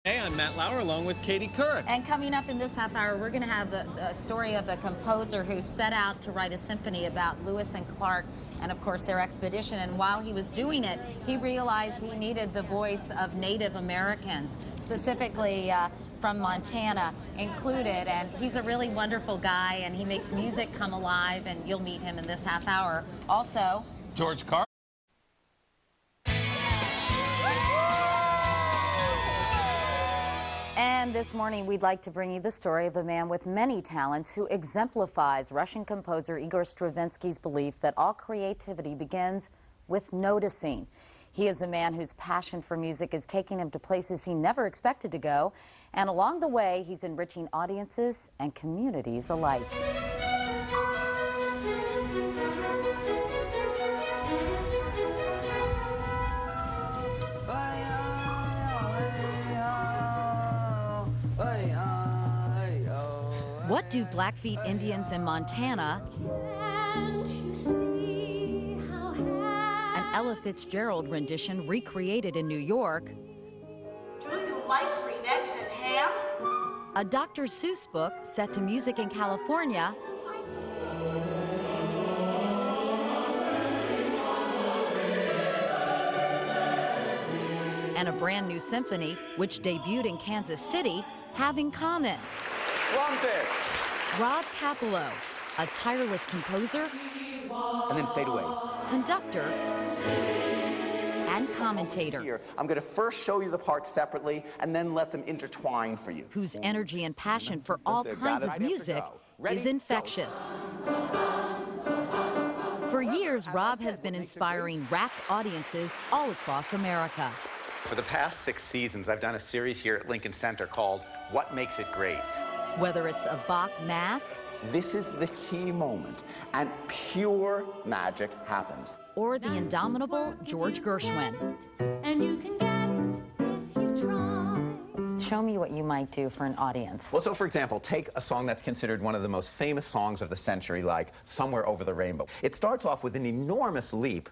Hey, I'm Matt Lauer along with Katie Couric. And coming up in this half hour, we're going to have a story of a composer who set out to write a symphony about Lewis and Clark and, of course, their expedition. And while he was doing it, he realized he needed the voice of Native Americans, specifically from Montana included. And he's a really wonderful guy, and he makes music come alive, and you'll meet him in this half hour. Also, George Carl. And this morning, we'd like to bring you the story of a man with many talents who exemplifies Russian composer Igor Stravinsky's belief that all creativity begins with noticing. He is a man whose passion for music is taking him to places he never expected to go, and along the way, he's enriching audiences and communities alike. What do Blackfeet Indians in Montana, an Ella Fitzgerald rendition recreated in New York, Do you like green eggs and ham? a Dr. Seuss book set to music in California, and a brand new symphony which debuted in Kansas City have in common. Trumpets. Rob Kapilow, a tireless composer, And then fade away. conductor, and commentator, Here, I'm going to first show you the parts separately and then let them intertwine for you. whose energy and passion for all kinds of music is infectious. For years, Rob has been inspiring rapt audiences all across America. For the past 6 seasons, I've done a series here at Lincoln Center called What Makes It Great? Whether it's a Bach Mass This is the key moment, and pure magic happens. or the indomitable George Gershwin. And you can get it if you try. Show me what you might do for an audience. Well, so for example, take a song that's considered one of the most famous songs of the century, like Somewhere Over the Rainbow. It starts off with an enormous leap,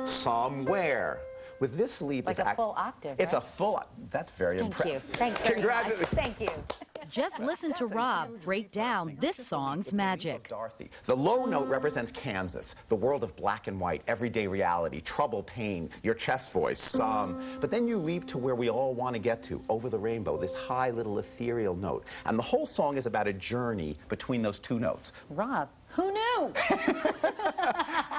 somewhere. With this leap, Like a full octave, It's right? a full. That's very Thank you. impressive. Thanks very much. Congratulations. Thank you. Just listen to Rob break down this song's magic. Dorothy. The low note represents Kansas, the world of black and white, everyday reality, trouble, pain, your chest voice, but then you leap to where we all want to get to, over the rainbow, this high little ethereal note. And the whole song is about a journey between those two notes. Rob, who knew?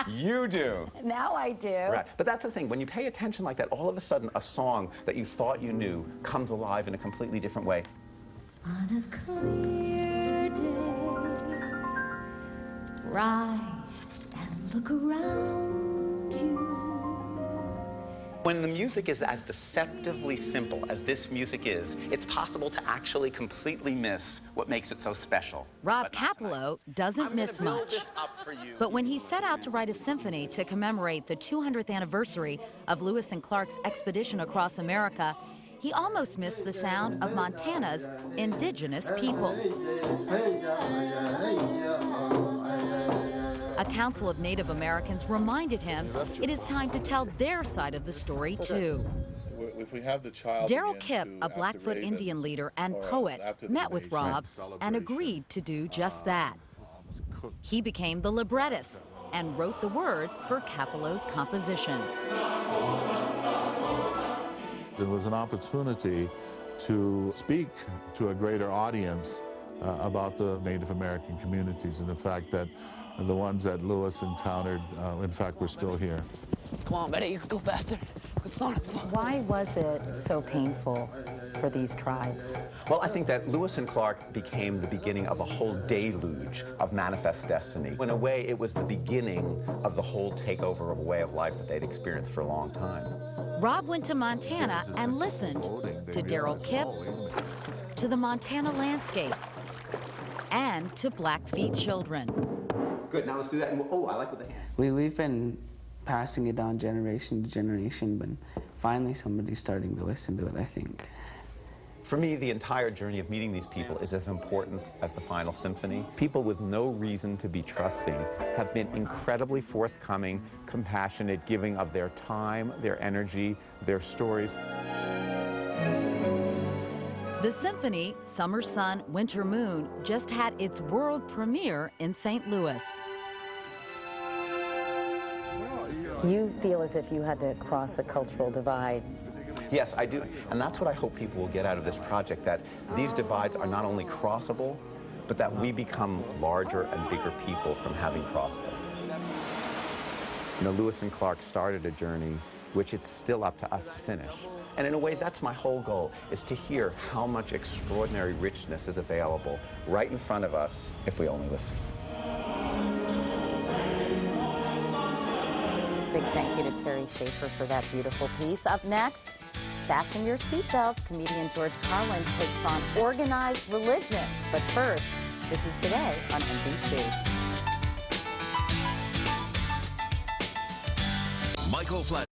You do. Now I do. Right. But that's the thing. When you pay attention like that, all of a sudden a song that you thought you knew comes alive in a completely different way. On a clear day, rise and look around you. When the music is as deceptively simple as this music is, it's possible to actually completely miss what makes it so special. Rob Kapilow doesn't miss much. This up for you. But when he set out to write a symphony to commemorate the 200th anniversary of Lewis and Clark's expedition across America, he almost missed the sound of Montana's indigenous people. A council of Native Americans reminded him it is time to tell their side of the story, too. If we have the child Daryl begin Kipp, to a Blackfoot activate Indian leader and or poet, after the met with nation Rob and celebration, agreed to do just that. He became the librettist and wrote the words for Kapilow's composition. There was an opportunity to speak to a greater audience about the Native American communities and the fact that the ones that Lewis encountered, in fact, were still here. Come on, Betty, you can go faster. It's not fun. Why was it so painful for these tribes? Well, I think that Lewis and Clark became the beginning of a whole deluge of manifest destiny. In a way, it was the beginning of the whole takeover of a way of life that they'd experienced for a long time. Rob went to Montana and listened to Daryl Kipp, to the Montana landscape, and to Blackfeet children. Good, now let's do that. Oh, I like what they hand. We've been passing it down generation to generation, but finally somebody's starting to listen to it, I think. For me, the entire journey of meeting these people is as important as the final symphony. People with no reason to be trusting have been incredibly forthcoming, compassionate, giving of their time, their energy, their stories. The symphony, Summer Sun, Winter Moon, just had its world premiere in St. Louis. You feel as if you had to cross a cultural divide. Yes, I do. And that's what I hope people will get out of this project, that these divides are not only crossable, but that we become larger and bigger people from having crossed them. You know, Lewis and Clark started a journey which it's still up to us to finish. And in a way, that's my whole goal, is to hear how much extraordinary richness is available right in front of us if we only listen. Big thank you to Terry Schaefer for that beautiful piece. Up next, fasten your seatbelts. Comedian George Carlin takes on organized religion. But first, this is Today on NBC. Michael Flat.